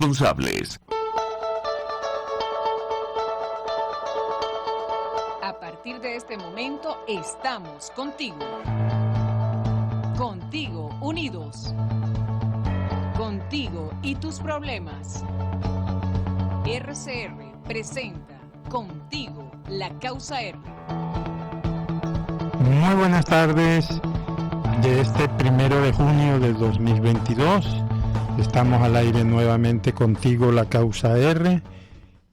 responsables. A partir de este momento estamos contigo. Contigo unidos. Contigo y tus problemas. RCR presenta Contigo, la causa R. Muy buenas tardes de este 1 de junio de 2022. Estamos al aire nuevamente Contigo, la causa R.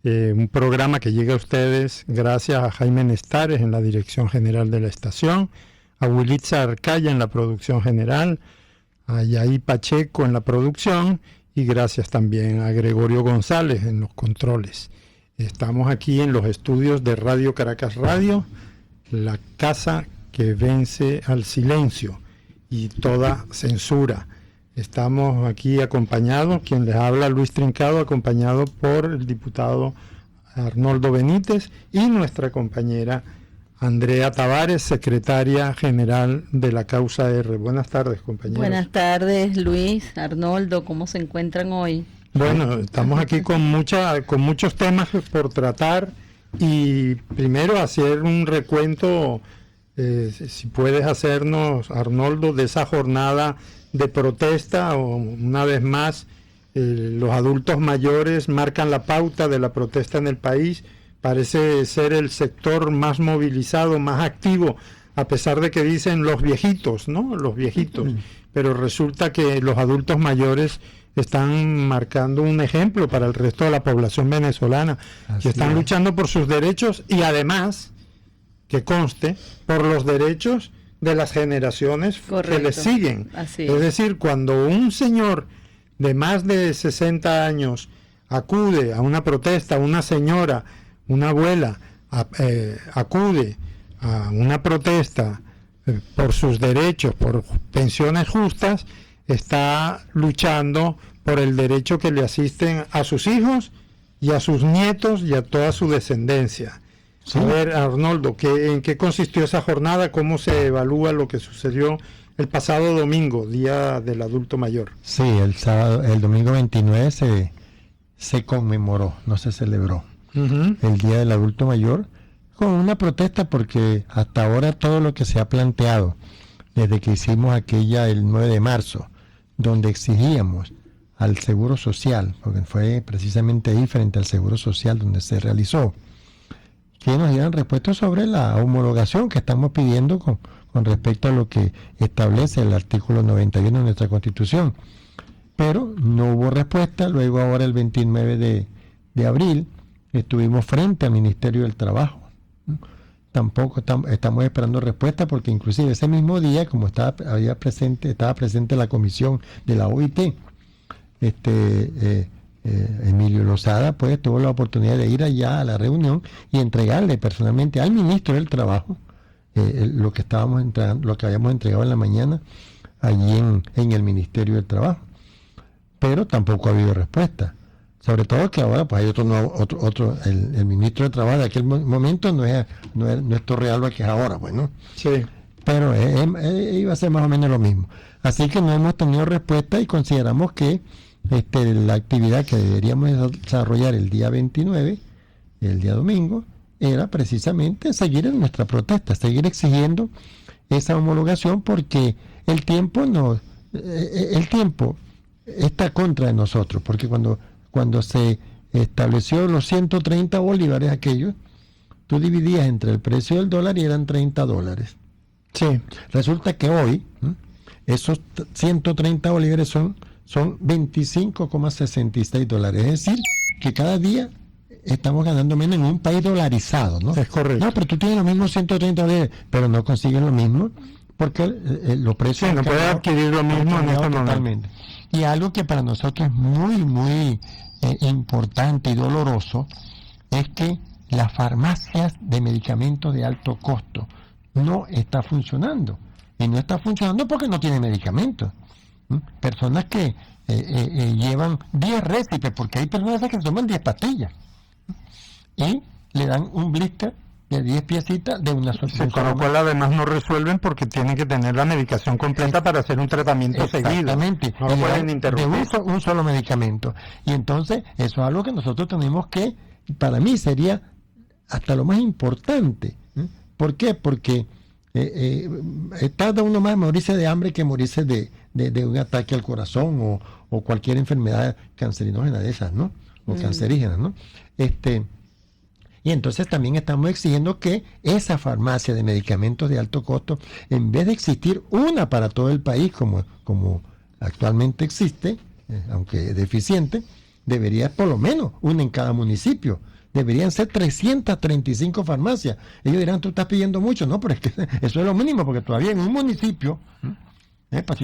Un programa que llega a ustedes gracias a Jaime Nestares en la dirección general de la estación, a Wilitza Arcaya en la producción general, a Yaí Pacheco en la producción y gracias también a Gregorio González en los controles. Estamos aquí en los estudios de Radio Caracas Radio, la casa que vence al silencio y toda censura. Estamos aquí acompañados, quien les habla, Luis Trincado, acompañado por el diputado Arnoldo Benítez y nuestra compañera Andrea Tavares, secretaria general de la causa R. Buenas tardes, compañeros. Buenas tardes, Luis, Arnoldo, ¿cómo se encuentran hoy? Bueno, estamos aquí con muchos temas por tratar y primero hacer un recuento, si puedes hacernos, Arnoldo, de esa jornada de protesta, o una vez más los adultos mayores marcan la pauta de la protesta en el país. Parece ser el sector más movilizado, más activo, a pesar de que dicen los viejitos, ¿no? Los viejitos, pero resulta que los adultos mayores están marcando un ejemplo para el resto de la población venezolana, que están luchando por sus derechos y además, que conste, por los derechos de las generaciones que les siguen. Es decir, cuando un señor de más de 60 años acude a una protesta, una señora, una abuela, acude a una protesta por sus derechos, por pensiones justas, está luchando por el derecho que le asisten a sus hijos y a sus nietos y a toda su descendencia. Sí. A ver, Arnoldo, ¿en qué consistió esa jornada? ¿Cómo se evalúa lo que sucedió el pasado domingo, Día del Adulto Mayor? Sí, el domingo 29 se conmemoró, no se celebró, el Día del Adulto Mayor, con una protesta porque hasta ahora todo lo que se ha planteado, desde que hicimos aquella el 9 de marzo, donde exigíamos al Seguro Social, porque fue precisamente diferente al Seguro Social donde se realizó, que nos dieran respuesta sobre la homologación que estamos pidiendo con respecto a lo que establece el artículo 91 de nuestra Constitución. Pero no hubo respuesta. Luego ahora el 29 de abril estuvimos frente al Ministerio del Trabajo. Tampoco estamos esperando respuesta porque inclusive ese mismo día, como estaba presente la comisión de la OIT, Emilio Lozada pues tuvo la oportunidad de ir allá a la reunión y entregarle personalmente al ministro del Trabajo lo que habíamos entregado en la mañana allí en el Ministerio del Trabajo, pero tampoco ha habido respuesta. Sobre todo que ahora pues hay el ministro del Trabajo de aquel momento no es Torrealba, que es ahora, pues, ¿no? Sí. Pero iba a ser más o menos lo mismo. Así que no hemos tenido respuesta y consideramos que la actividad que deberíamos desarrollar el día 29, el día domingo, era precisamente seguir en nuestra protesta, seguir exigiendo esa homologación, porque el tiempo está contra de nosotros, porque cuando se estableció los 130 bolívares aquellos, tú dividías entre el precio del dólar y eran $30. Sí. Resulta que hoy esos 130 bolívares son 25,66 dólares. Es decir, que cada día estamos ganando menos en un país dolarizado, ¿no? Es correcto. No, pero tú tienes los mismos 130 dólares, pero no consigues lo mismo porque los precios... Sí, no puedes adquirir lo mismo en este momento. Y algo que para nosotros es muy, muy importante y doloroso es que las farmacias de medicamentos de alto costo no está funcionando. Y no está funcionando porque no tiene medicamentos. Personas que llevan 10 récipes, porque hay personas que toman 10 pastillas y le dan un blister de 10 piecitas de una sola. Sí, con lo cual además no resuelven porque tienen que tener la medicación completa para hacer un tratamiento seguido. Exactamente. No lo pueden De interrumpir. un solo medicamento. Y entonces, eso es algo que nosotros tenemos que, para mí sería hasta lo más importante. ¿Por qué? Porque tarda uno más en morirse de hambre que morirse de un ataque al corazón o cualquier enfermedad cancerígena de esas, ¿no? O cancerígenas, ¿no? Y entonces también estamos exigiendo que esa farmacia de medicamentos de alto costo, en vez de existir una para todo el país, como actualmente existe, aunque deficiente, debería por lo menos una en cada municipio. Deberían ser 335 farmacias. Ellos dirán, tú estás pidiendo mucho, no, pero es que eso es lo mínimo, porque todavía en un municipio, pues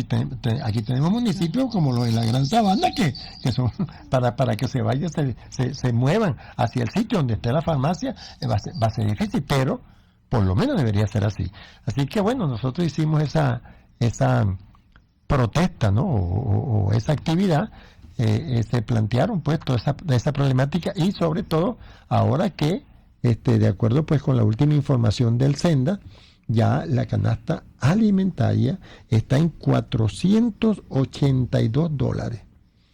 aquí tenemos municipios como los de la Gran Sabana que son para que se vayan, se muevan hacia el sitio donde esté la farmacia, va a ser difícil, pero por lo menos debería ser así. Así que bueno, nosotros hicimos esa protesta, ¿no? O esa actividad. Se plantearon pues toda esa problemática, y sobre todo ahora que de acuerdo pues con la última información del Senda, ya la canasta alimentaria está en $482.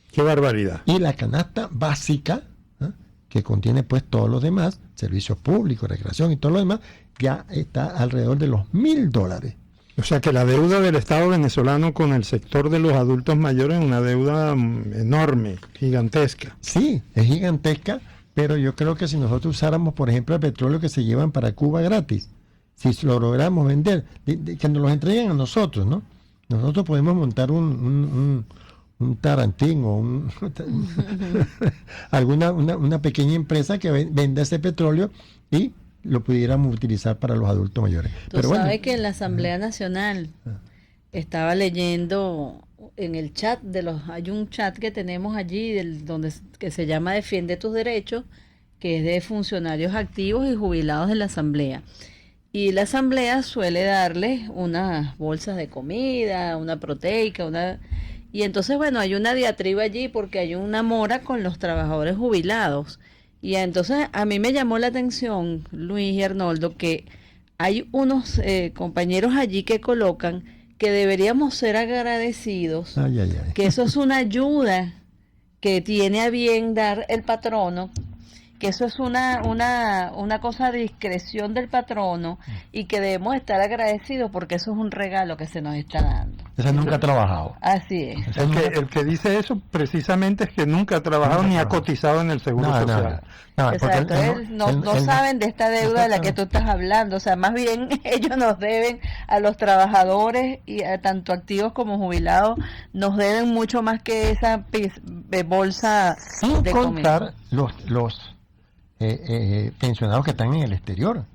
¡Qué barbaridad! Y la canasta básica, que contiene pues todos los demás, servicios públicos, recreación y todo lo demás, ya está alrededor de los $1,000. O sea que la deuda del Estado venezolano con el sector de los adultos mayores es una deuda enorme, gigantesca. Sí, es gigantesca, pero yo creo que si nosotros usáramos, por ejemplo, el petróleo que se llevan para Cuba gratis, si lo logramos vender, que nos los entreguen a nosotros, ¿no? Nosotros podemos montar un Tarantín o una pequeña empresa que venda ese petróleo y lo pudiéramos utilizar para los adultos mayores. Tú sabes que en la Asamblea Nacional estaba leyendo en el chat hay un chat que tenemos allí que se llama Defiende tus derechos, que es de funcionarios activos y jubilados de la Asamblea. Y la Asamblea suele darles unas bolsas de comida, una proteica, y entonces bueno, hay una diatriba allí porque hay una mora con los trabajadores jubilados. Y entonces a mí me llamó la atención, Luis y Arnoldo, que hay unos compañeros allí que colocan que deberíamos ser agradecidos, que eso es una ayuda que tiene a bien dar el patrono, que eso es una cosa de discreción del patrono y que debemos estar agradecidos porque eso es un regalo que se nos está dando. Ese nunca ha trabajado. Así es. El que dice eso precisamente es que nunca ha trabajado ni ha cotizado en el Seguro Social. Exacto, no saben de esta deuda de la que tú estás hablando, o sea, más bien ellos nos deben a los trabajadores y a tanto activos como jubilados, nos deben mucho más que esa bolsa sin de contar los pensionados que están en el exterior,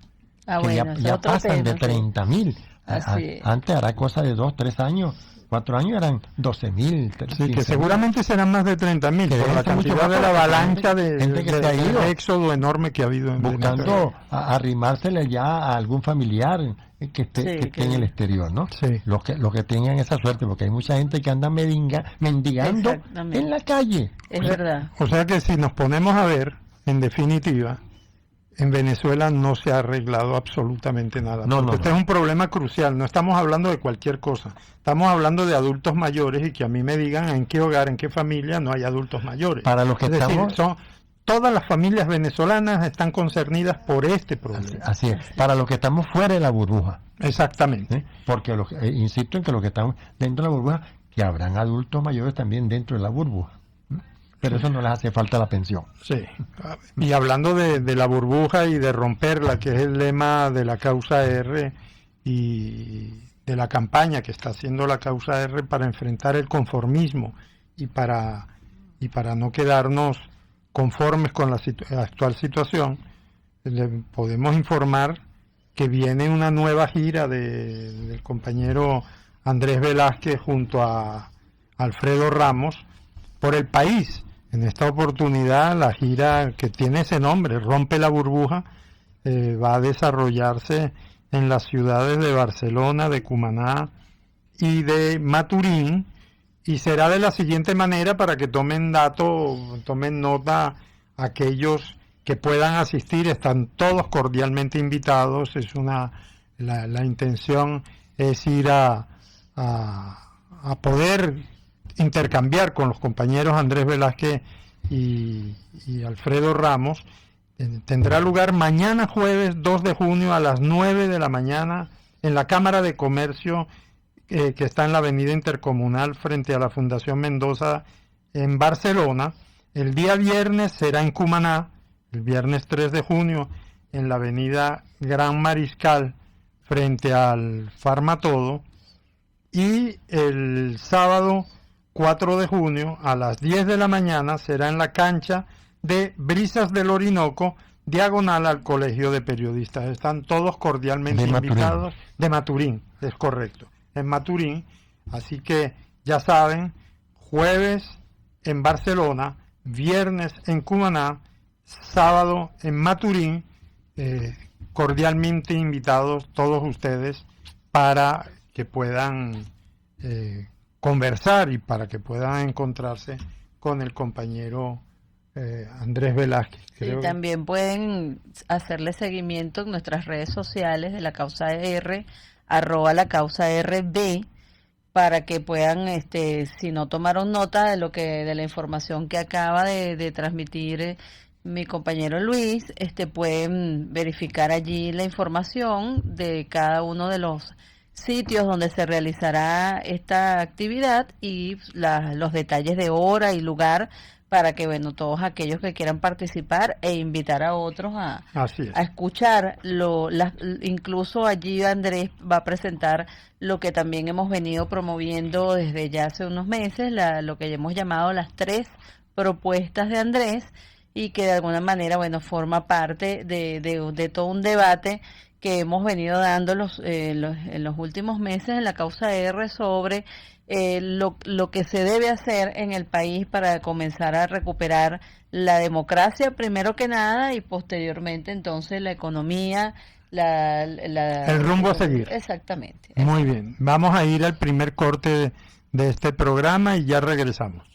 que ya pasan de 30,000. Antes era cosa de 2, 3 años, 4 años eran 12,000. Sí, que seguramente serán más de 30,000 por la cantidad de la avalancha de éxodo enorme que ha habido buscando arrimársele ya a algún familiar que esté en el exterior, ¿no? Sí. Los que tengan esa suerte, porque hay mucha gente que anda mendigando en la calle. Es verdad. O sea que si nos ponemos a ver, en definitiva, en Venezuela no se ha arreglado absolutamente nada. Este es un problema crucial. No estamos hablando de cualquier cosa. Estamos hablando de adultos mayores y que a mí me digan en qué hogar, en qué familia no hay adultos mayores. Para los que todas las familias venezolanas están concernidas por este problema. Así es. Para los que estamos fuera de la burbuja. Exactamente. Porque insisto en que los que están dentro de la burbuja, que habrán adultos mayores también dentro de la burbuja. Pero eso no les hace falta la pensión. Sí. Y hablando de la burbuja y de romperla, que es el lema de la causa R y de la campaña que está haciendo la causa R para enfrentar el conformismo y para no quedarnos conformes con la actual situación, le podemos informar que viene una nueva gira del compañero Andrés Velázquez junto a Alfredo Ramos por el país. En esta oportunidad, la gira que tiene ese nombre, Rompe la Burbuja, va a desarrollarse en las ciudades de Barcelona, de Cumaná y de Maturín, y será de la siguiente manera para que tomen nota aquellos que puedan asistir, están todos cordialmente invitados. La intención es ir a poder intercambiar con los compañeros Andrés Velázquez y Alfredo Ramos. Tendrá lugar mañana jueves 2 de junio a las 9 de la mañana en la Cámara de Comercio que está en la Avenida Intercomunal frente a la Fundación Mendoza en Barcelona. El día viernes será en Cumaná, el viernes 3 de junio en la Avenida Gran Mariscal frente al Farmatodo, y el sábado 4 de junio a las 10 de la mañana será en la cancha de Brisas del Orinoco, diagonal al Colegio de Periodistas. Están todos cordialmente invitados. De Maturín, es correcto, en Maturín. Así que ya saben, jueves en Barcelona, viernes en Cumaná, sábado en Maturín, cordialmente invitados todos ustedes para que puedan conversar y para que puedan encontrarse con el compañero Andrés Velázquez. Y también pueden hacerle seguimiento en nuestras redes sociales de la Causa R, @la Causa RB, para que puedan, si no tomaron nota de la información que acaba de transmitir mi compañero Luis, pueden verificar allí la información de cada uno de los sitios donde se realizará esta actividad y los detalles de hora y lugar, para que, bueno, todos aquellos que quieran participar e invitar a otros a escuchar. Incluso allí Andrés va a presentar lo que también hemos venido promoviendo desde ya hace unos meses, lo que hemos llamado las 3 propuestas de Andrés, y que de alguna manera, bueno, forma parte de todo un debate que hemos venido dando en los últimos meses en la Causa R sobre lo que se debe hacer en el país para comenzar a recuperar la democracia primero que nada, y posteriormente entonces la economía, el rumbo a seguir. Exactamente. Muy bien, vamos a ir al primer corte de este programa y ya regresamos.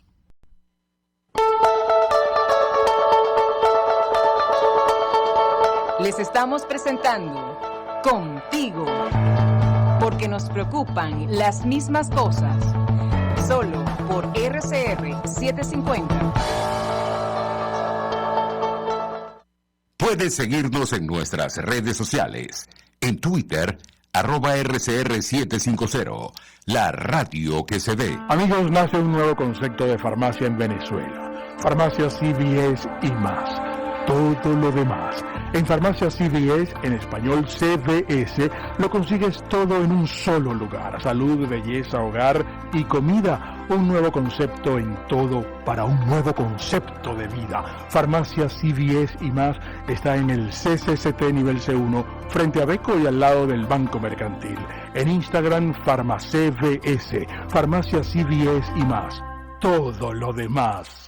Les estamos presentando Contigo, porque nos preocupan las mismas cosas, solo por RCR 750. Puedes seguirnos en nuestras redes sociales, en Twitter, @RCR750, la radio que se ve. Amigos, nace un nuevo concepto de farmacia en Venezuela. Farmacia CVS y más. Todo lo demás. En Farmacia CVS, en español CVS, lo consigues todo en un solo lugar. Salud, belleza, hogar y comida. Un nuevo concepto en todo para un nuevo concepto de vida. Farmacia CVS y más está en el CCCT nivel C1, frente a Beco y al lado del Banco Mercantil. En Instagram, FarmaCVS. Farmacia CVS y más. Todo lo demás.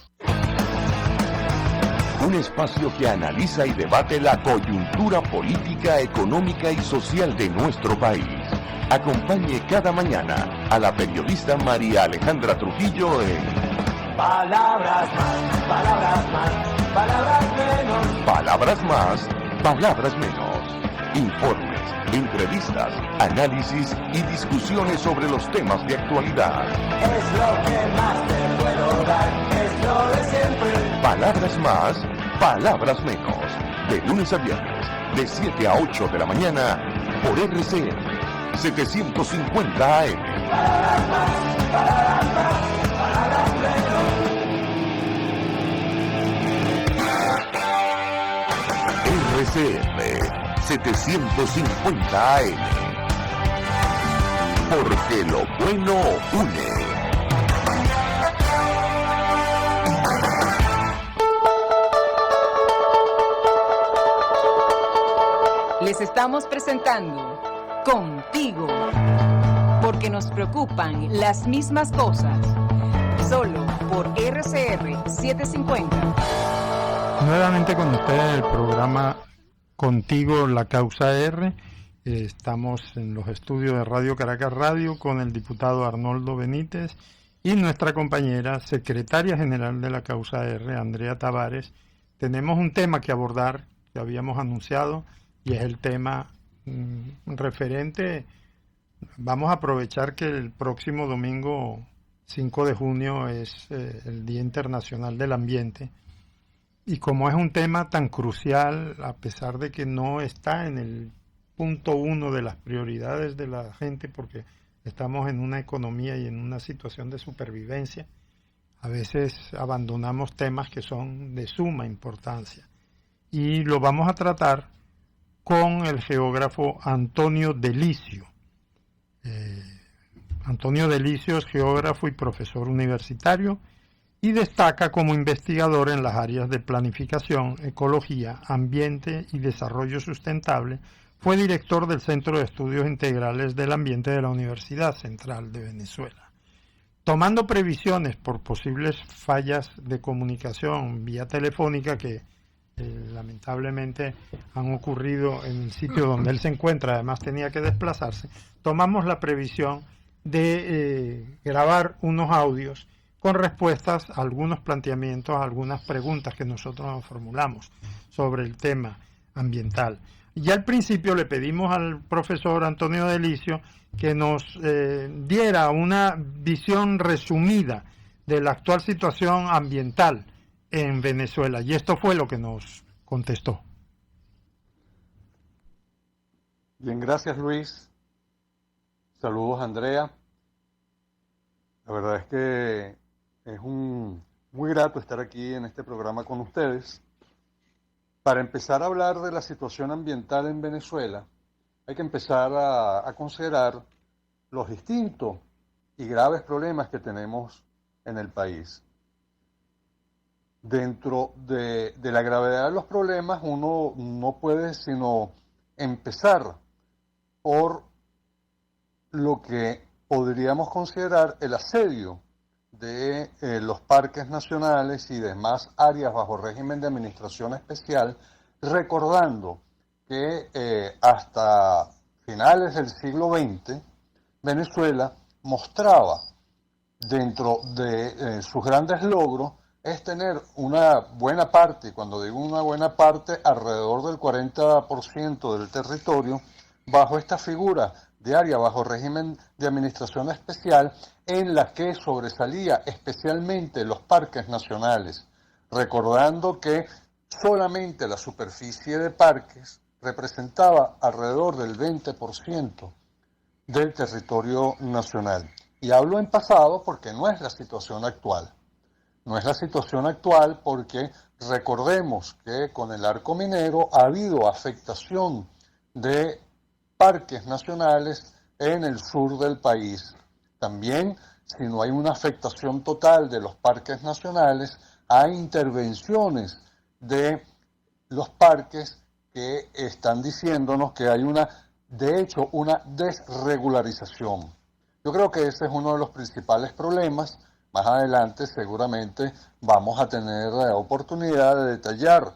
Un espacio que analiza y debate la coyuntura política, económica y social de nuestro país. Acompañe cada mañana a la periodista María Alejandra Trujillo en Palabras más, palabras más, palabras menos. Palabras más, palabras menos. Informes, entrevistas, análisis y discusiones sobre los temas de actualidad. Es lo que más te puedo dar, es lo de siempre. Palabras más, palabras menos. De lunes a viernes, de 7 a 8 de la mañana, por RCR 750 AM. Palabras más, palabras más, palabras menos. RCR 750 AM. Porque lo bueno une. Les estamos presentando Contigo, porque nos preocupan las mismas cosas, solo por RCR 750. Nuevamente con ustedes en el programa Contigo, la Causa R. Estamos en los estudios de Radio Caracas Radio con el diputado Arnoldo Benítez y nuestra compañera secretaria general de la Causa R, Andrea Tavares, tenemos un tema que abordar que habíamos anunciado y es el tema referente. Vamos a aprovechar que el próximo domingo 5 de junio es el Día Internacional del Ambiente, y como es un tema tan crucial, a pesar de que no está en el punto uno de las prioridades de la gente, porque estamos en una economía y en una situación de supervivencia, a veces abandonamos temas que son de suma importancia. Y lo vamos a tratar con el geógrafo Antonio Delicio. Antonio Delicio es geógrafo y profesor universitario y destaca como investigador en las áreas de planificación, ecología, ambiente y desarrollo sustentable. Fue director del Centro de Estudios Integrales del Ambiente de la Universidad Central de Venezuela. Tomando previsiones por posibles fallas de comunicación vía telefónica que lamentablemente han ocurrido en el sitio donde él se encuentra, además tenía que desplazarse, tomamos la previsión de grabar unos audios con respuestas a algunos planteamientos, a algunas preguntas que nosotros nos formulamos sobre el tema ambiental. Y al principio le pedimos al profesor Antonio Delicio que nos diera una visión resumida de la actual situación ambiental en Venezuela, y esto fue lo que nos contestó. Bien, gracias Luis. Saludos Andrea. La verdad es que es muy grato estar aquí en este programa con ustedes. Para empezar a hablar de la situación ambiental en Venezuela, hay que empezar a considerar los distintos y graves problemas que tenemos en el país. Dentro de la gravedad de los problemas, uno no puede sino empezar por lo que podríamos considerar el asedio de los parques nacionales y demás áreas bajo régimen de administración especial, recordando que hasta finales del siglo XX, Venezuela mostraba dentro de sus grandes logros es tener una buena parte, y cuando digo una buena parte, alrededor del 40% del territorio bajo esta figura de área bajo régimen de administración especial, en la que sobresalía especialmente los parques nacionales, recordando que solamente la superficie de parques representaba alrededor del 20% del territorio nacional. Y hablo en pasado porque no es la situación actual. No es la situación actual porque recordemos que con el arco minero ha habido afectación de parques nacionales en el sur del país. También, si no hay una afectación total de los parques nacionales, hay intervenciones de los parques que están diciéndonos que hay de hecho, una desregularización. Yo creo que ese es uno de los principales problemas. Más adelante seguramente vamos a tener oportunidad de detallar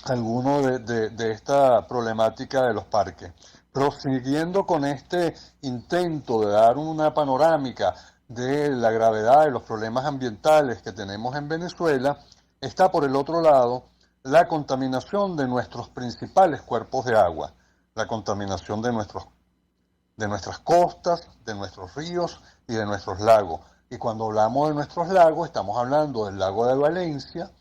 alguno de esta problemática de los parques. Prosiguiendo con este intento de dar una panorámica de la gravedad de los problemas ambientales que tenemos en Venezuela, está por el otro lado la contaminación de nuestros principales cuerpos de agua, la contaminación de nuestras costas, de nuestros ríos y de nuestros lagos. Y cuando hablamos de nuestros lagos, estamos hablando del lago de Valencia,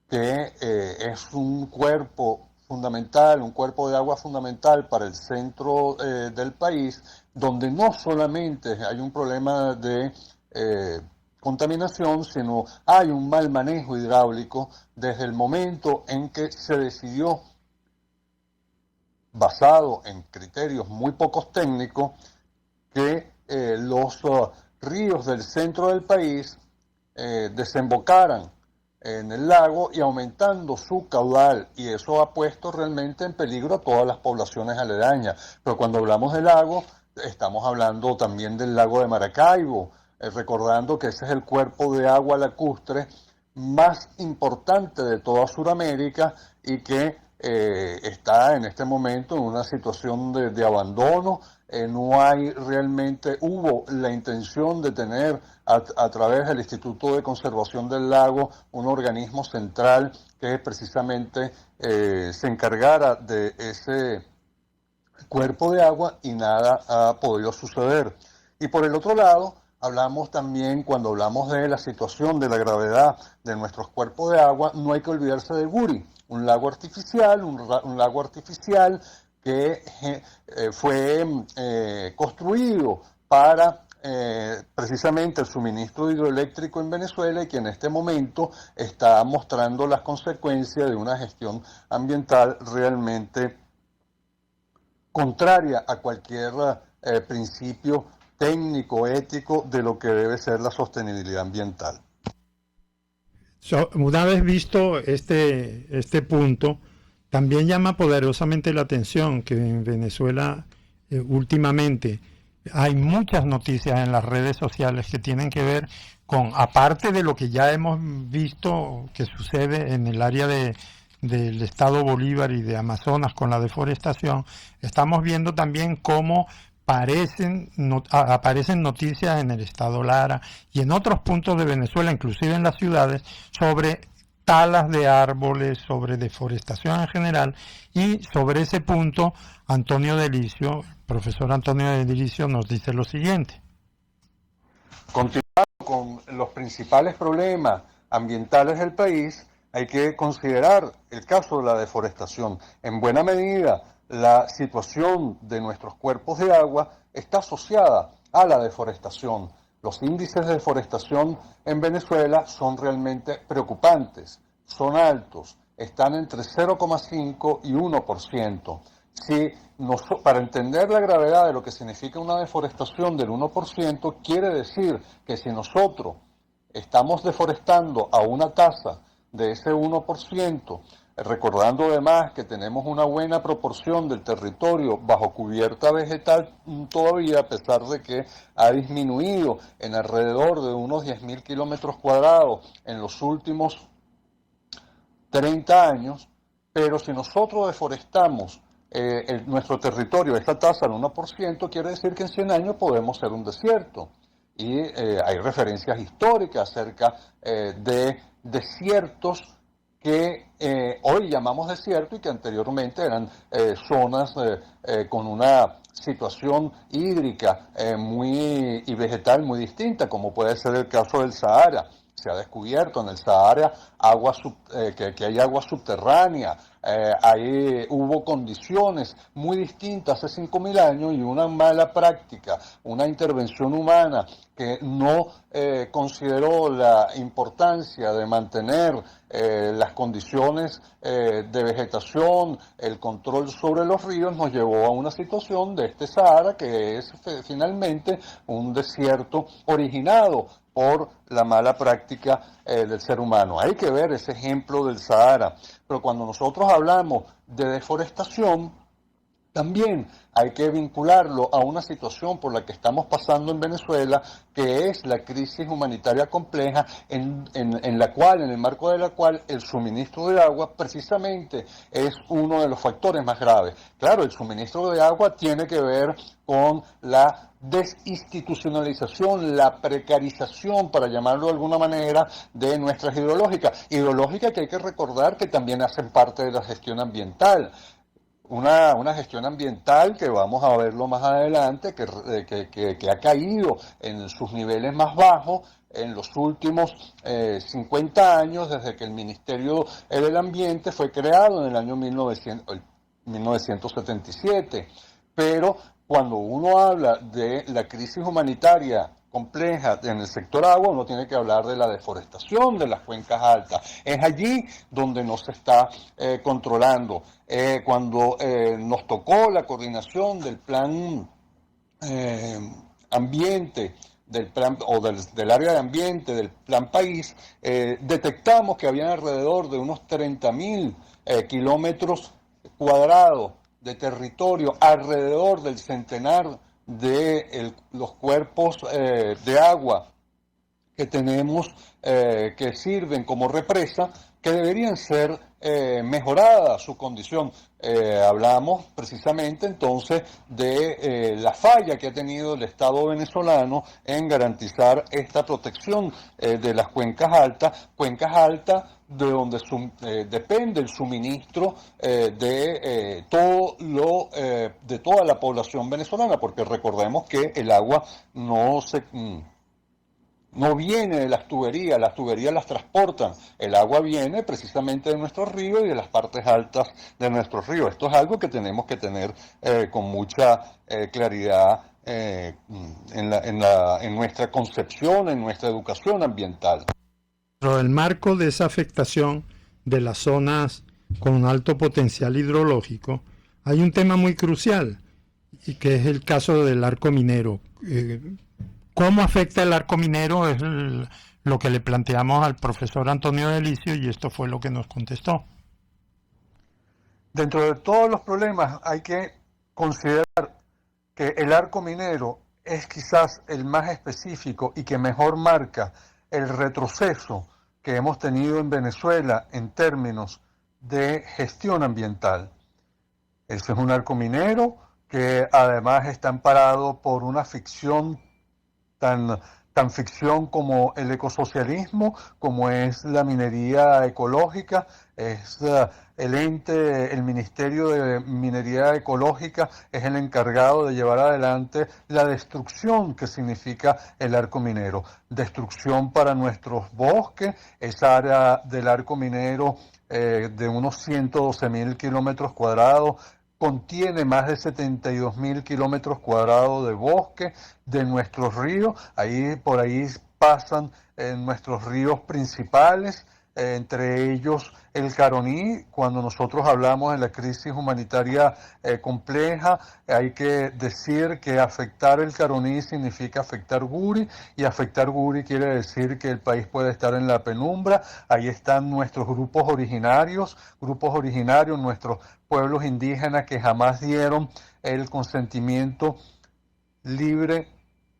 que es un cuerpo fundamental, un cuerpo de agua fundamental para el centro del país, donde no solamente hay un problema de contaminación, sino hay un mal manejo hidráulico desde el momento en que se decidió, basado en criterios muy pocos técnicos, que los ríos del centro del país desembocaran en el lago y aumentando su caudal, y eso ha puesto realmente en peligro a todas las poblaciones aledañas. Pero cuando hablamos del lago, estamos hablando también del lago de Maracaibo, recordando que ese es el cuerpo de agua lacustre más importante de toda Sudamérica y que está en este momento en una situación de abandono. No hay realmente, hubo la intención de tener a través del Instituto de Conservación del Lago un organismo central que precisamente se encargara de ese cuerpo de agua, y nada ha podido suceder. Y por el otro lado, hablamos también, cuando hablamos de la situación de la gravedad de nuestros cuerpos de agua, no hay que olvidarse de Guri, un lago artificial, un lago artificial que fue construido para precisamente el suministro hidroeléctrico en Venezuela, y que en este momento está mostrando las consecuencias de una gestión ambiental realmente contraria a cualquier principio técnico, ético de lo que debe ser la sostenibilidad ambiental. Una vez visto este punto, también llama poderosamente la atención que en Venezuela últimamente hay muchas noticias en las redes sociales que tienen que ver con, aparte de lo que ya hemos visto que sucede en el área del estado Bolívar y de Amazonas con la deforestación, estamos viendo también cómo aparecen noticias en el estado Lara y en otros puntos de Venezuela, inclusive en las ciudades, sobre talas de árboles, sobre deforestación en general. Y sobre ese punto, el profesor Antonio Delicio nos dice lo siguiente. Continuando con los principales problemas ambientales del país, hay que considerar el caso de la deforestación. En buena medida, la situación de nuestros cuerpos de agua está asociada a la deforestación. Los índices de deforestación en Venezuela son realmente preocupantes, son altos, están entre 0,5 y 1%. Para entender la gravedad de lo que significa una deforestación del 1%, quiere decir que si nosotros estamos deforestando a una tasa de ese 1%, recordando además que tenemos una buena proporción del territorio bajo cubierta vegetal todavía, a pesar de que ha disminuido en alrededor de unos 10.000 kilómetros cuadrados en los últimos 30 años, pero si nosotros deforestamos nuestro territorio a esta tasa del 1%, quiere decir que en 100 años podemos ser un desierto. Y hay referencias históricas acerca de desiertos que hoy llamamos desierto y que anteriormente eran zonas con una situación hídrica y vegetal muy distinta, como puede ser el caso del Sahara. Se ha descubierto en el Sahara que hay agua subterránea, hubo condiciones muy distintas hace 5.000 años, y una mala práctica, una intervención humana que no consideró la importancia de mantener las condiciones de vegetación, el control sobre los ríos, nos llevó a una situación de este Sahara que es finalmente un desierto originado por la mala práctica del ser humano. Hay que ver ese ejemplo del Sahara, pero cuando nosotros hablamos de deforestación, también hay que vincularlo a una situación por la que estamos pasando en Venezuela, que es la crisis humanitaria compleja, en el marco de la cual el suministro de agua precisamente es uno de los factores más graves. Claro, el suministro de agua tiene que ver con la desinstitucionalización, la precarización, para llamarlo de alguna manera, de nuestras hidrológicas que hay que recordar que también hacen parte de la gestión ambiental. Una gestión ambiental que vamos a verlo más adelante, que ha caído en sus niveles más bajos en los últimos 50 años, desde que el Ministerio del Ambiente fue creado en el año 1977. Pero cuando uno habla de la crisis humanitaria compleja en el sector agua, uno tiene que hablar de la deforestación de las cuencas altas. Es allí donde no se está controlando. Cuando nos tocó la coordinación del plan ambiente, del plan del área de ambiente del plan país, detectamos que había alrededor de unos 30.000 kilómetros cuadrados de territorio alrededor del centenar de los cuerpos de agua que tenemos que sirven como represa, que deberían ser mejorada su condición. Hablamos precisamente entonces de la falla que ha tenido el Estado venezolano en garantizar esta protección de las cuencas altas de donde depende el suministro de toda la población venezolana, porque recordemos que el agua no viene de las tuberías las transportan. El agua viene precisamente de nuestros ríos y de las partes altas de nuestros ríos. Esto es algo que tenemos que tener con mucha claridad en nuestra concepción, en nuestra educación ambiental. Dentro del marco de esa afectación de las zonas con alto potencial hidrológico, hay un tema muy crucial, y que es el caso del arco minero. ¿Cómo afecta el arco minero? Es lo que le planteamos al profesor Antonio Delicio, y esto fue lo que nos contestó. Dentro de todos los problemas hay que considerar que el arco minero es quizás el más específico y que mejor marca el retroceso que hemos tenido en Venezuela en términos de gestión ambiental. Ese es un arco minero que además está amparado por una ficción tan ficción como el ecosocialismo, como es la minería ecológica. Es el Ministerio de Minería Ecológica es el encargado de llevar adelante la destrucción que significa el arco minero. Destrucción para nuestros bosques, esa área del arco minero de unos 112.000 kilómetros cuadrados, contiene más de 72.000 kilómetros cuadrados de bosque, de nuestros ríos. Por ahí pasan nuestros ríos principales, entre ellos el Caroní. Cuando nosotros hablamos de la crisis humanitaria compleja, hay que decir que afectar el Caroní significa afectar Guri, y afectar Guri quiere decir que el país puede estar en la penumbra. Ahí están nuestros grupos originarios, nuestros pueblos indígenas que jamás dieron el consentimiento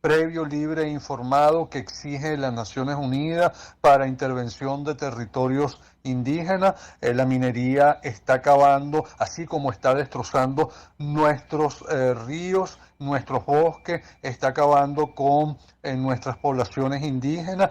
previo, libre e informado que exige las Naciones Unidas para intervención de territorios indígenas. La minería está acabando, así como está destrozando nuestros ríos, nuestros bosques, está acabando con nuestras poblaciones indígenas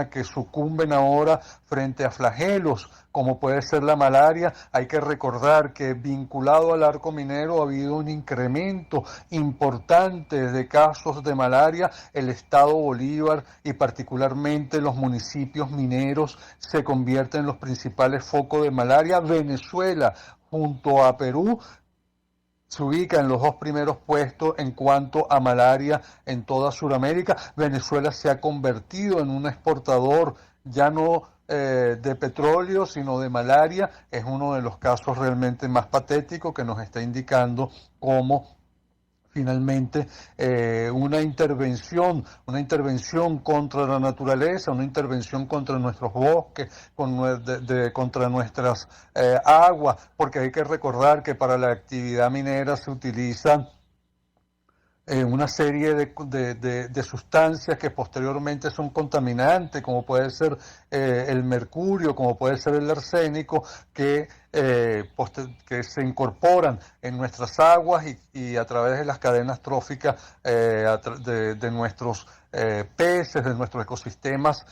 que sucumben ahora frente a flagelos como puede ser la malaria. Hay que recordar que vinculado al arco minero ha habido un incremento importante de casos de malaria. El Estado Bolívar y particularmente los municipios mineros se convierten en los principales focos de malaria. Venezuela, junto a Perú, se ubica en los 2 primeros puestos en cuanto a malaria en toda Sudamérica. Venezuela se ha convertido en un exportador ya no de petróleo, sino de malaria. Es uno de los casos realmente más patéticos que nos está indicando cómo finalmente una intervención contra la naturaleza, una intervención contra nuestros bosques, contra nuestras aguas, porque hay que recordar que para la actividad minera se utilizan una serie de sustancias que posteriormente son contaminantes, como puede ser el mercurio, como puede ser el arsénico, que se incorporan en nuestras aguas y a través de las cadenas tróficas de nuestros peces, de nuestros ecosistemas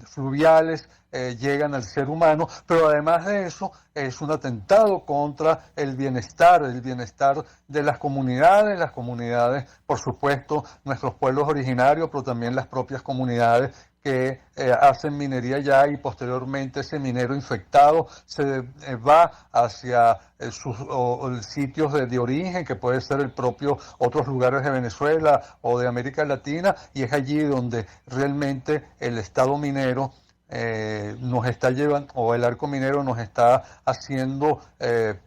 fluviales, llegan al ser humano. Pero además de eso es un atentado contra el bienestar de las comunidades, por supuesto nuestros pueblos originarios, pero también las propias comunidades que hacen minería ya, y posteriormente ese minero infectado se va hacia sus sitios de origen, que puede ser el propio otros lugares de Venezuela o de América Latina, y es allí donde realmente el Estado minero nos está llevando, o el arco minero nos está haciendo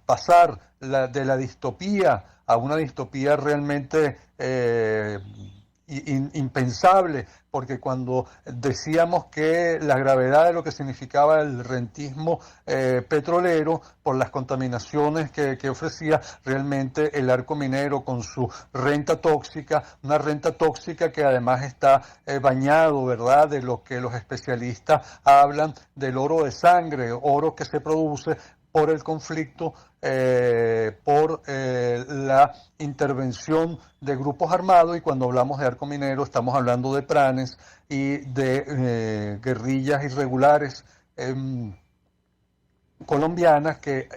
pasar de la distopía a una distopía realmente impensable, porque cuando decíamos que la gravedad de lo que significaba el rentismo petrolero por las contaminaciones que ofrecía, realmente el arco minero con su renta tóxica, una renta tóxica que además está bañado, ¿verdad?, de lo que los especialistas hablan del oro de sangre, oro que se produce por el conflicto, por la intervención de grupos armados, y cuando hablamos de arco minero estamos hablando de pranes y de guerrillas irregulares colombianas que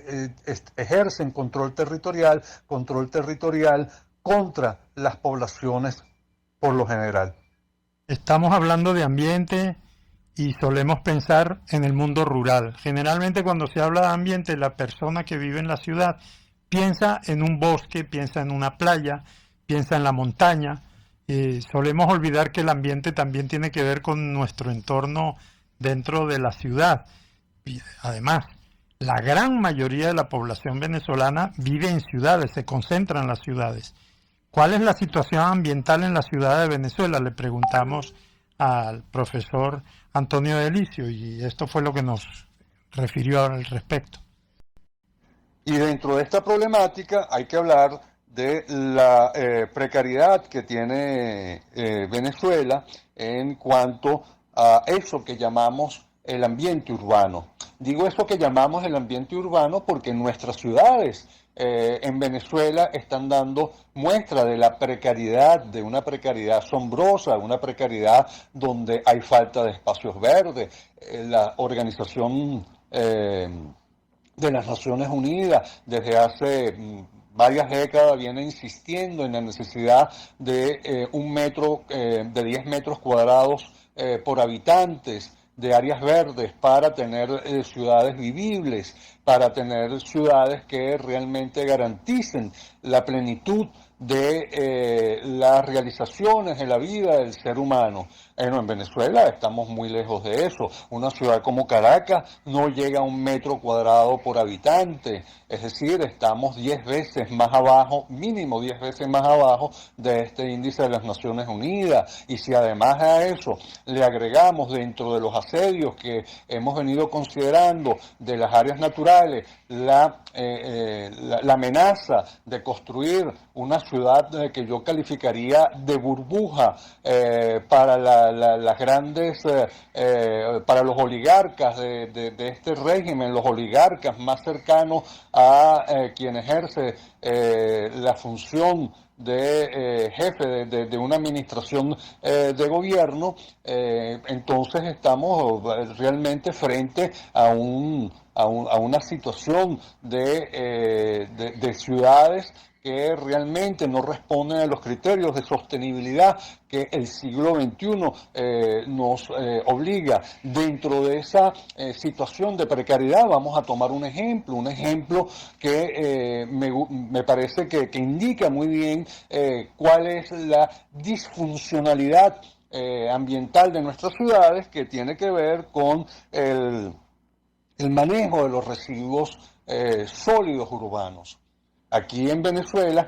ejercen control territorial contra las poblaciones por lo general. Estamos hablando de ambiente y solemos pensar en el mundo rural. Generalmente cuando se habla de ambiente, la persona que vive en la ciudad piensa en un bosque, piensa en una playa, piensa en la montaña. Solemos olvidar que el ambiente también tiene que ver con nuestro entorno dentro de la ciudad. Y además, la gran mayoría de la población venezolana vive en ciudades, se concentra en las ciudades. ¿Cuál es la situación ambiental en la ciudad de Venezuela? Le preguntamos al profesor Antonio Delicio, y esto fue lo que nos refirió al respecto. Y dentro de esta problemática hay que hablar de la precariedad que tiene Venezuela en cuanto a eso que llamamos el ambiente urbano. Digo eso que llamamos el ambiente urbano porque nuestras ciudades en Venezuela están dando muestra de la precariedad, de una precariedad asombrosa, una precariedad donde hay falta de espacios verdes. La Organización de las Naciones Unidas desde hace varias décadas viene insistiendo en la necesidad de de 10 metros cuadrados por habitantes de áreas verdes para tener ciudades vivibles, para tener ciudades que realmente garanticen la plenitud de las realizaciones de la vida del ser humano. En Venezuela estamos muy lejos de eso. Una ciudad como Caracas no llega a 1 metro cuadrado por habitante, es decir, estamos 10 veces más abajo, mínimo 10 veces más abajo de este índice de las Naciones Unidas. Y si además a eso le agregamos dentro de los asedios que hemos venido considerando de las áreas naturales, la amenaza de construir una ciudad que yo calificaría de burbuja para las grandes, para los oligarcas de este régimen, los oligarcas más cercanos a quien ejerce la función de jefe de una administración de gobierno, entonces estamos realmente frente a una situación de ciudades que realmente no responden a los criterios de sostenibilidad que el siglo XXI nos obliga. Dentro de esa situación de precariedad vamos a tomar un ejemplo que me parece que indica muy bien cuál es la disfuncionalidad ambiental de nuestras ciudades, que tiene que ver con el manejo de los residuos sólidos urbanos. Aquí en Venezuela,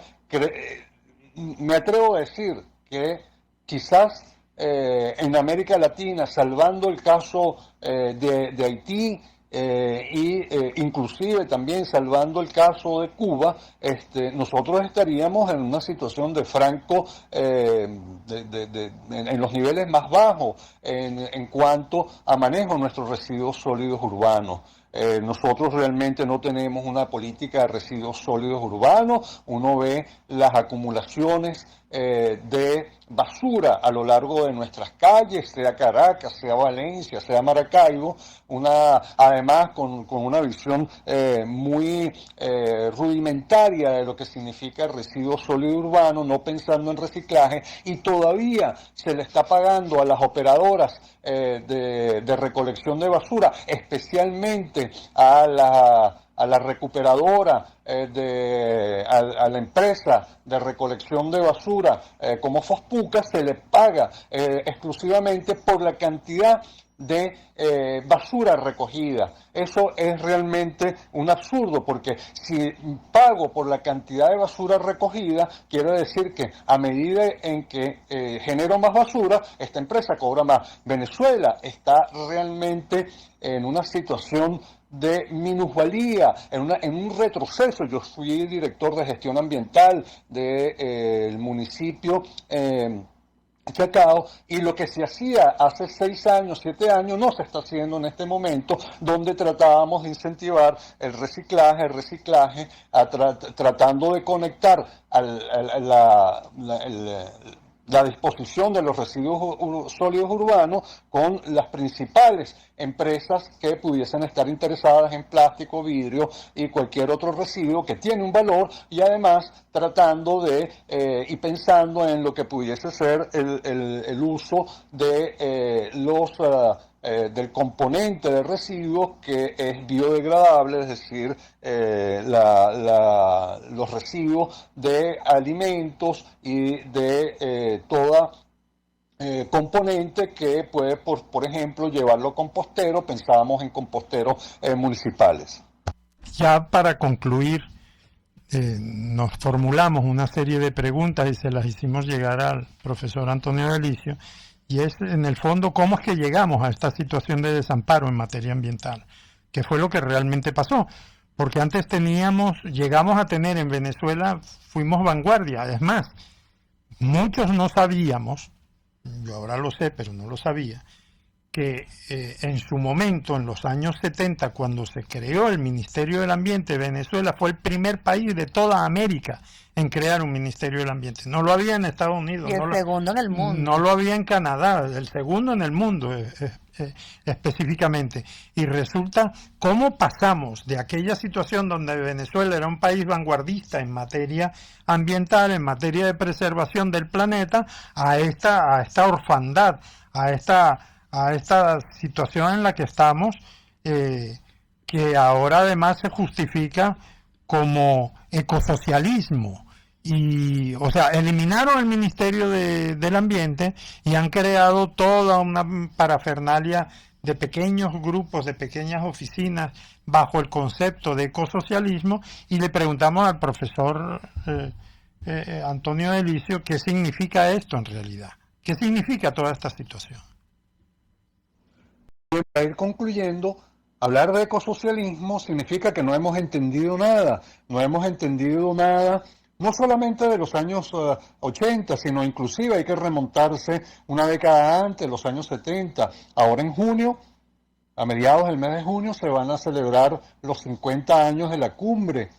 me atrevo a decir que quizás en América Latina, salvando el caso de Haití inclusive también salvando el caso de Cuba, nosotros estaríamos en una situación de franco, en los niveles más bajos en cuanto a manejo de nuestros residuos sólidos urbanos. Nosotros realmente no tenemos una política de residuos sólidos urbanos. Uno ve las acumulaciones de basura a lo largo de nuestras calles, sea Caracas, sea Valencia, sea Maracaibo, además con una visión muy rudimentaria de lo que significa el residuo sólido urbano, no pensando en reciclaje, y todavía se le está pagando a las operadoras de recolección de basura, especialmente a la recuperadora, a la empresa de recolección de basura como Fospuca, se le paga exclusivamente por la cantidad de basura recogida. Eso es realmente un absurdo, porque si pago por la cantidad de basura recogida quiere decir que a medida en que genero más basura, esta empresa cobra más. Venezuela está realmente en una situación de minusvalía, en un retroceso. Yo fui director de gestión ambiental del municipio Chacao, y lo que se hacía hace 6 años, 7 años, no se está haciendo en este momento, donde tratábamos de incentivar el reciclaje, tratando de conectar la disposición de los residuos sólidos urbanos con las principales empresas que pudiesen estar interesadas en plástico, vidrio y cualquier otro residuo que tiene un valor, y además tratando de y pensando en lo que pudiese ser el uso de del componente de residuos que es biodegradable, es decir, los residuos de alimentos y de toda componente que puede, por ejemplo, llevarlo a compostero. Pensábamos en composteros municipales. Ya para concluir, nos formulamos una serie de preguntas y se las hicimos llegar al profesor Antonio Delicio, y es, en el fondo, cómo es que llegamos a esta situación de desamparo en materia ambiental, que fue lo que realmente pasó. Porque antes llegamos a tener en Venezuela, fuimos vanguardia. Es más, muchos no sabíamos, yo ahora lo sé, pero no lo sabía, que en su momento, en los años 70, cuando se creó el Ministerio del Ambiente, Venezuela fue el primer país de toda América en crear un Ministerio del Ambiente. No lo había en Estados Unidos. Y el segundo en el mundo. No lo había en Canadá, el segundo en el mundo específicamente. Y resulta cómo pasamos de aquella situación donde Venezuela era un país vanguardista en materia ambiental, en materia de preservación del planeta, a esta orfandad, a esta situación en la que estamos, que ahora además se justifica como ecosocialismo. Y, o sea, eliminaron el Ministerio del Ambiente y han creado toda una parafernalia de pequeños grupos, de pequeñas oficinas bajo el concepto de ecosocialismo, y le preguntamos al profesor Antonio Delicio qué significa esto en realidad, qué significa toda esta situación. Para ir concluyendo, hablar de ecosocialismo significa que no hemos entendido nada, no solamente de los años 80, sino inclusive hay que remontarse una década antes, los años 70. Ahora en junio, a mediados del mes de junio, se van a celebrar los 50 años de la cumbre,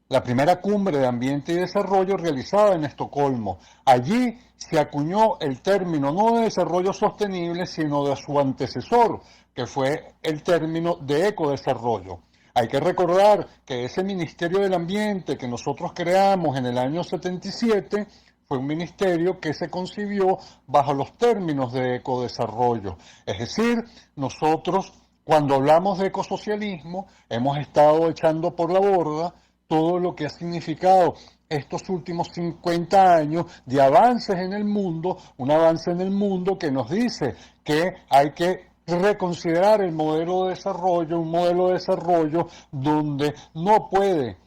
la primera cumbre de ambiente y desarrollo realizada en Estocolmo. Allí se acuñó el término no de desarrollo sostenible, sino de su antecesor, que fue el término de ecodesarrollo. Hay que recordar que ese Ministerio del Ambiente que nosotros creamos en el año 77 fue un ministerio que se concibió bajo los términos de ecodesarrollo. Es decir, nosotros, cuando hablamos de ecosocialismo, hemos estado echando por la borda todo lo que ha significado estos últimos 50 años de avances en el mundo, un avance en el mundo que nos dice que hay que reconsiderar el modelo de desarrollo, un modelo de desarrollo donde no puede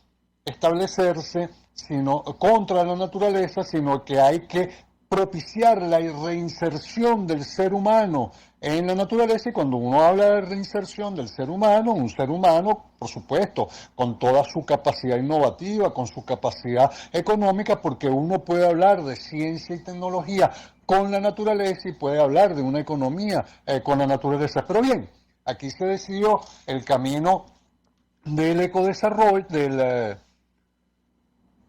establecerse sino contra la naturaleza, sino que hay que propiciar la reinserción del ser humano en la naturaleza. Y cuando uno habla de reinserción del ser humano, un ser humano, por supuesto, con toda su capacidad innovativa, con su capacidad económica, porque uno puede hablar de ciencia y tecnología con la naturaleza y puede hablar de una economía con la naturaleza. Pero bien, aquí se decidió el camino del ecodesarrollo, del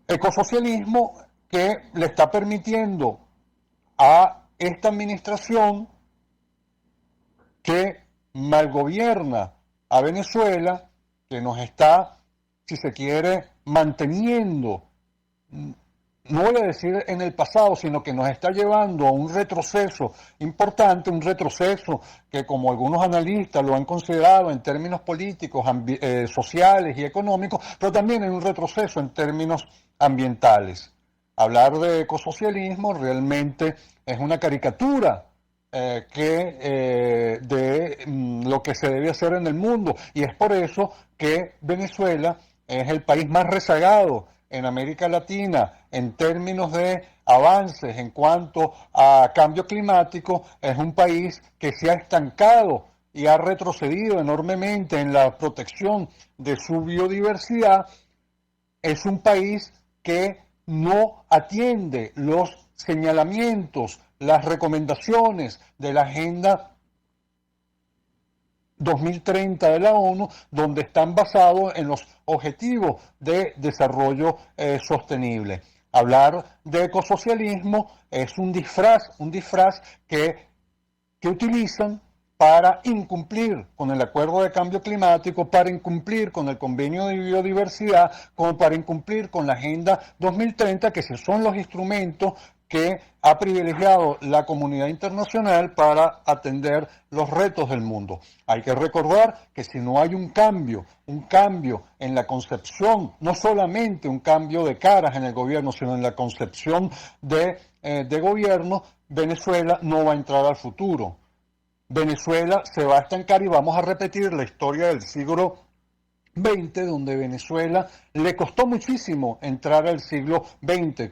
ecosocialismo, que le está permitiendo a esta administración que malgobierna a Venezuela, que nos está, si se quiere, manteniendo, no voy a decir en el pasado, sino que nos está llevando a un retroceso importante, un retroceso que, como algunos analistas lo han considerado en términos políticos, sociales y económicos, pero también en un retroceso en términos ambientales. Hablar de ecosocialismo realmente es una caricatura de lo que se debe hacer en el mundo, y es por eso que Venezuela es el país más rezagado en América Latina en términos de avances en cuanto a cambio climático, es un país que se ha estancado y ha retrocedido enormemente en la protección de su biodiversidad, es un país que no atiende los señalamientos, las recomendaciones de la Agenda 2030 de la ONU, donde están basados en los objetivos de desarrollo sostenible. Hablar de ecosocialismo es un disfraz que utilizan para incumplir con el Acuerdo de Cambio Climático, para incumplir con el Convenio de Biodiversidad, como para incumplir con la Agenda 2030, que son los instrumentos que ha privilegiado la comunidad internacional para atender los retos del mundo. Hay que recordar que si no hay un cambio en la concepción, no solamente un cambio de caras en el gobierno, sino en la concepción de gobierno, Venezuela no va a entrar al futuro. Venezuela se va a estancar y vamos a repetir la historia del siglo XX, donde Venezuela le costó muchísimo entrar al siglo XX.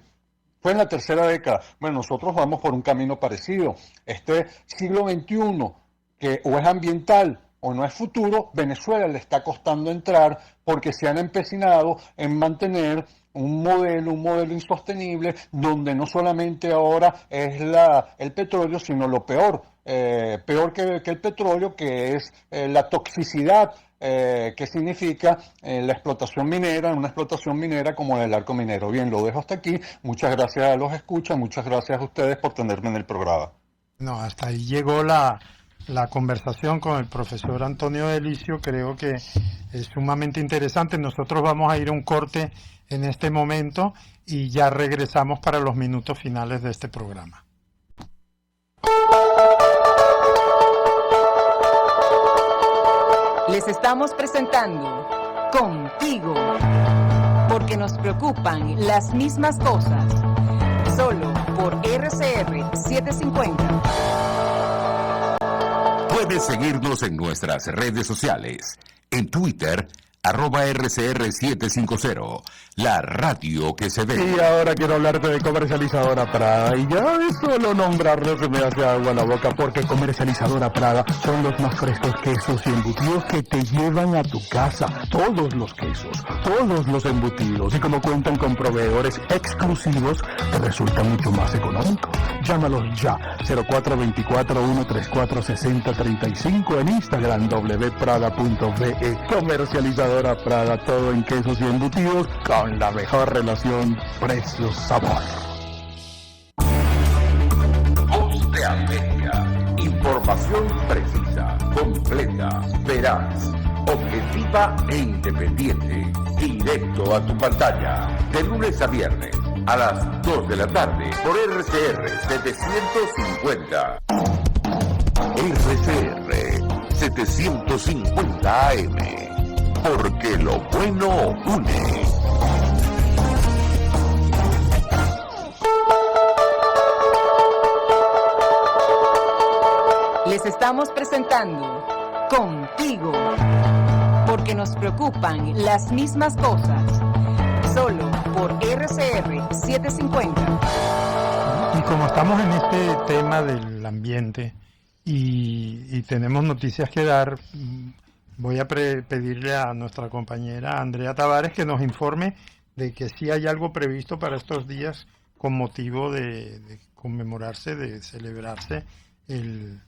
Fue en la tercera década. Bueno, nosotros vamos por un camino parecido. Este siglo XXI, que o es ambiental o no es futuro, Venezuela le está costando entrar porque se han empecinado en mantener un modelo insostenible, donde no solamente ahora es el petróleo, sino lo peor que el petróleo, que es la toxicidad que significa la explotación minera, una explotación minera como el arco minero. Bien, lo dejo hasta aquí. Muchas gracias a los escuchas, muchas gracias a ustedes por tenerme en el programa. No, hasta ahí llegó la conversación con el profesor Antonio Delicio. Creo que es sumamente interesante. Nosotros vamos a ir a un corte en este momento y ya regresamos para los minutos finales de este programa. Les estamos presentando Contigo, porque nos preocupan las mismas cosas, solo por RCR 750. Puedes seguirnos en nuestras redes sociales, en Twitter, @RCR750, la radio que se ve. Y ahora quiero hablarte de Comercializadora Prada. Y ya de solo nombrarlo se me hace agua la boca, porque Comercializadora Prada son los más frescos quesos y embutidos que te llevan a tu casa. Todos los quesos, todos los embutidos. Y como cuentan con proveedores exclusivos, te resulta mucho más económico. Llámalos ya, 0424-134-6035, en Instagram wprada.be. Comercializadora Prada, todo en quesos y embutidos con la mejor relación precio-sabor. Voz de América. Información precisa, completa, veraz, objetiva e independiente. Directo a tu pantalla. De lunes a viernes a las 2 de la tarde por RCR 750. RCR 750 AM. Porque lo bueno une. Les estamos presentando Contigo, porque nos preocupan las mismas cosas, solo por RCR 750. Y como estamos en este tema del ambiente y tenemos noticias que dar, voy a pedirle a nuestra compañera Andrea Tavares que nos informe de que sí hay algo previsto para estos días con motivo de conmemorarse, de celebrarse el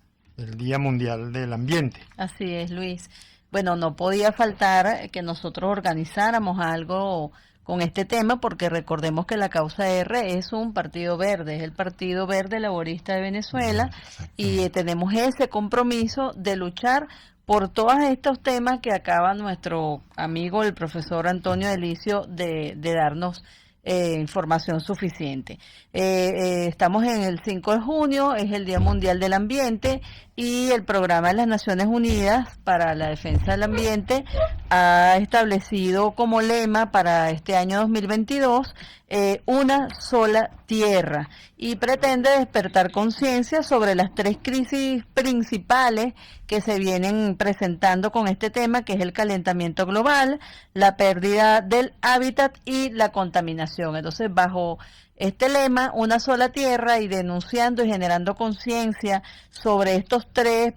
Día Mundial del Ambiente. Así es, Luis. Bueno, no podía faltar que nosotros organizáramos algo con este tema, porque recordemos que la Causa R es un partido verde, es el Partido Verde Laborista de Venezuela, y tenemos ese compromiso de luchar por todos estos temas que acaba nuestro amigo el profesor Antonio Delicio de darnos información suficiente. Estamos en el 5 de junio, es el Día Mundial del Ambiente, y el Programa de las Naciones Unidas para la Defensa del Ambiente ha establecido como lema para este año 2022 una sola tierra, y pretende despertar conciencia sobre las 3 crisis principales que se vienen presentando con este tema, que es el calentamiento global, la pérdida del hábitat y la contaminación. Entonces, bajo este lema, una sola tierra, y denunciando y generando conciencia sobre estas tres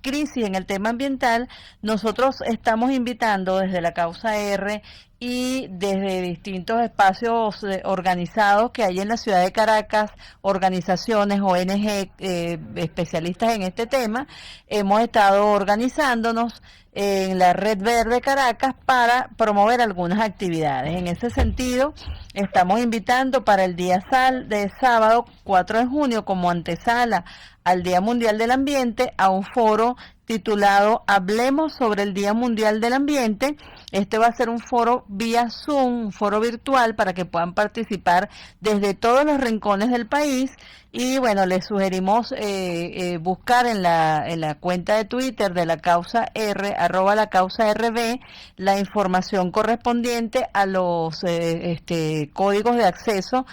crisis en el tema ambiental, nosotros estamos invitando desde la Causa R y desde distintos espacios organizados que hay en la ciudad de Caracas, organizaciones, ONG, especialistas en este tema. Hemos estado organizándonos en la Red Verde Caracas para promover algunas actividades. En ese sentido, estamos invitando para el día de sábado 4 de junio, como antesala al Día Mundial del Ambiente, a un foro titulado Hablemos sobre el Día Mundial del Ambiente. Este va a ser un foro vía Zoom, un foro virtual, para que puedan participar desde todos los rincones del país. Y bueno, les sugerimos buscar en la cuenta de Twitter de la Causa R, @lacausaRB, la información correspondiente a los códigos de acceso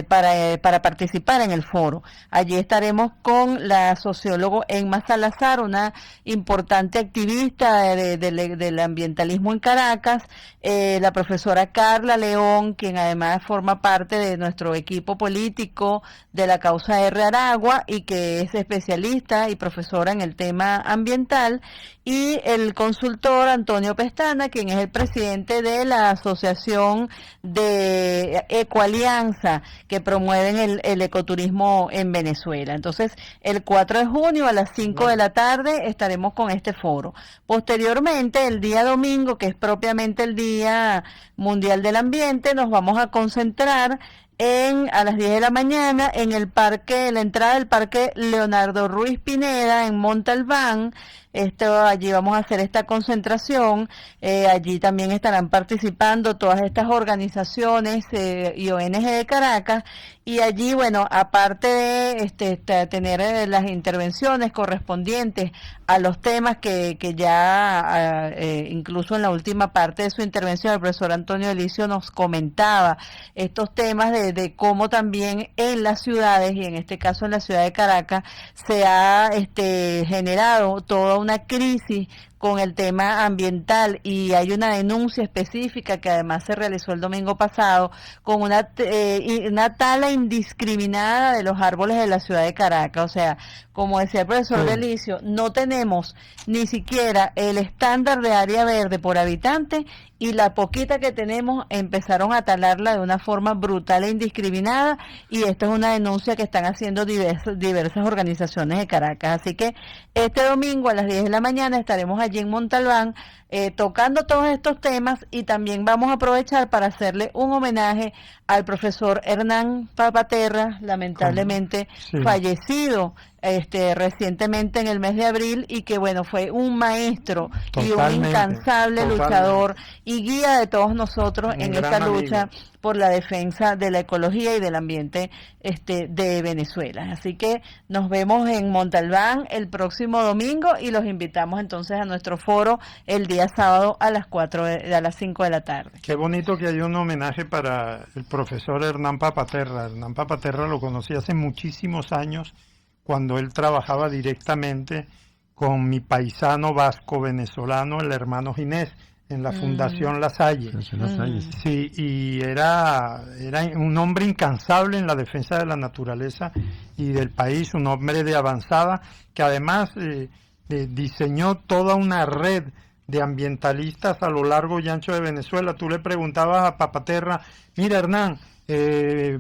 para participar en el foro. Allí estaremos con la socióloga Emma Salazar, una importante activista del ambientalismo en Caracas, la profesora Carla León, quien además forma parte de nuestro equipo político de la Causa R Aragua y que es especialista y profesora en el tema ambiental, y el consultor Antonio Pestana, quien es el presidente de la Asociación de Ecoalianza, que promueven el ecoturismo en Venezuela. Entonces, el 4 de junio a las 5 de la tarde estaremos con este foro. Posteriormente, el día domingo, que es propiamente el Día Mundial del Ambiente, nos vamos a concentrar a las 10 de la mañana en el parque, la entrada del Parque Leonardo Ruiz Pineda en Montalbán. Allí vamos a hacer esta concentración. Allí también estarán participando todas estas organizaciones y ONG de Caracas, y allí, bueno, aparte de tener las intervenciones correspondientes a los temas que ya incluso en la última parte de su intervención el profesor Antonio Elicio nos comentaba estos temas de cómo también en las ciudades, y en este caso en la ciudad de Caracas, se ha generado toda una crisis con el tema ambiental, y hay una denuncia específica que además se realizó el domingo pasado con una tala indiscriminada de los árboles de la ciudad de Caracas. O sea, como decía el profesor Delicio, no tenemos ni siquiera el estándar de área verde por habitante, y la poquita que tenemos empezaron a talarla de una forma brutal e indiscriminada, y esta es una denuncia que están haciendo diversas organizaciones de Caracas. Así que este domingo a las 10 de la mañana estaremos allí en Montalbán tocando todos estos temas, y también vamos a aprovechar para hacerle un homenaje al profesor Hernán Papaterra, lamentablemente fallecido recientemente en el mes de abril, y que bueno, fue un maestro y un incansable luchador y guía de todos nosotros en esta lucha por la defensa de la ecología y del ambiente de Venezuela. Así que nos vemos en Montalbán el próximo domingo, y los invitamos entonces a nuestro foro el día sábado a las 5 de la tarde. Qué bonito que haya un homenaje para el profesor Hernán Papaterra. Hernán Papaterra lo conocí hace muchísimos años, cuando él trabajaba directamente con mi paisano vasco venezolano, el hermano Ginés, en la Fundación La Salle. Sí, y era un hombre incansable en la defensa de la naturaleza y del país, un hombre de avanzada, que además diseñó toda una red de ambientalistas a lo largo y ancho de Venezuela. Tú le preguntabas a Papaterra, mira Hernán,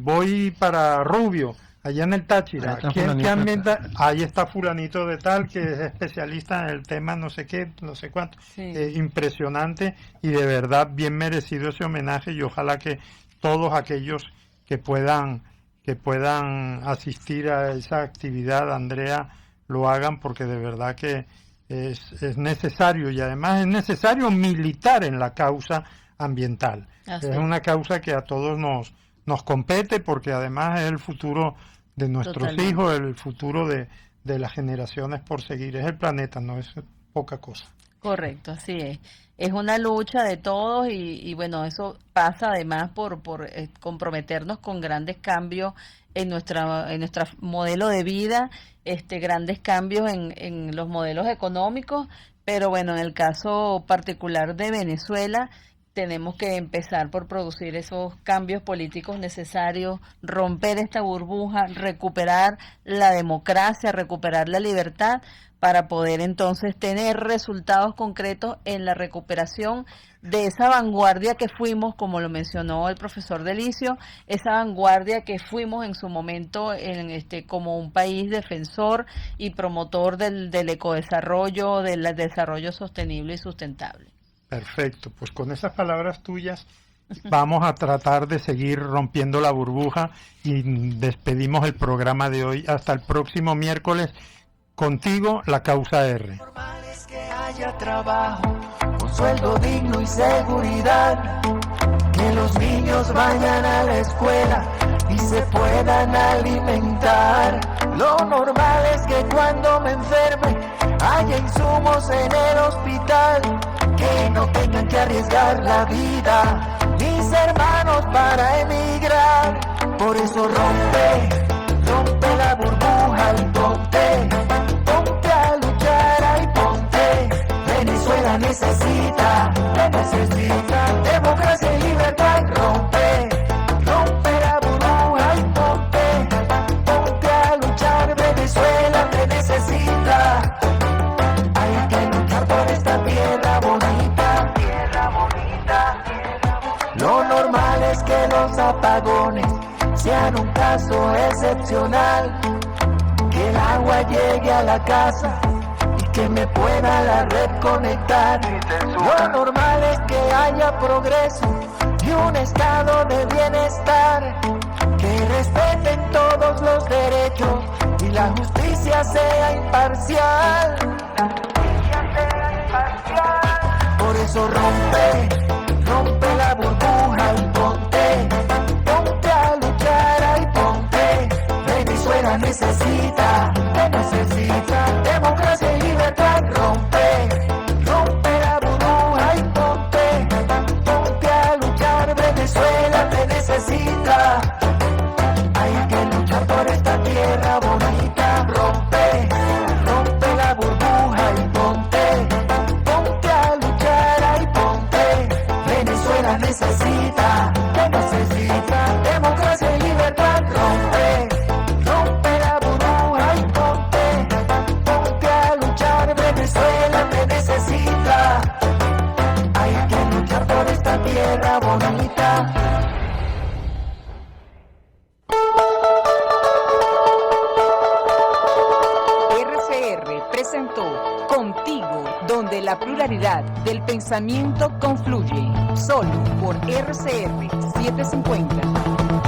voy para Rubio, allá en el Táchira, ¿qué ambienta? Ahí está fulanito de tal, que es especialista en el tema no sé qué, no sé cuánto. Impresionante, y de verdad bien merecido ese homenaje, y ojalá que todos aquellos que puedan asistir a esa actividad, Andrea, lo hagan, porque de verdad que es necesario, y además es necesario militar en la causa ambiental. Es una causa que a todos nos compete, porque además es el futuro de nuestros hijos, el futuro de las generaciones por seguir. Es el planeta, no es poca cosa. Correcto, así es. Es una lucha de todos y bueno, eso pasa además por comprometernos con grandes cambios en nuestra modelo de vida, grandes cambios en los modelos económicos, pero bueno, en el caso particular de Venezuela, tenemos que empezar por producir esos cambios políticos necesarios, romper esta burbuja, recuperar la democracia, recuperar la libertad, para poder entonces tener resultados concretos en la recuperación de esa vanguardia que fuimos, como lo mencionó el profesor Delicio, esa vanguardia que fuimos en su momento como un país defensor y promotor del ecodesarrollo, del desarrollo sostenible y sustentable. Perfecto, pues con esas palabras tuyas vamos a tratar de seguir rompiendo la burbuja y despedimos el programa de hoy. Hasta el próximo miércoles. Contigo, la causa R. Normal es que haya trabajo, con sueldo digno y seguridad, que los niños vayan a la escuela y se puedan alimentar. Lo normal es que cuando me enferme haya insumos en el hospital, que no tengan que arriesgar la vida mis hermanos para emigrar. Por eso rompe la burbuja y ponte a luchar, ay ponte. Venezuela necesita democracia y libertad. Rompe la burbuja y ponte a luchar. Venezuela te necesita. Hay que luchar por esta tierra bonita. Lo normal es que los apagones sean un caso excepcional, que el agua llegue a la casa y que me pueda la red conectar. Lo normal es que haya progreso y un estado de bienestar, que respeten todos los derechos y la justicia sea imparcial. Por eso rompe la burbuja y ponte a luchar, ay ponte. Venezuela necesita democracia y libertad. Rompe la burbuja y ponte a luchar. Venezuela te necesita. Hay que luchar por esta tierra bonita. Rompe la burbuja y ponte a luchar, ay ponte. Venezuela necesita democracia y libertad. Rompe la burbuja y ponte a luchar. Venezuela te necesita. Hay que luchar por esta tierra bonita. RCR presentó Contigo, donde la pluralidad del pensamiento confluye, solo por RCR 750.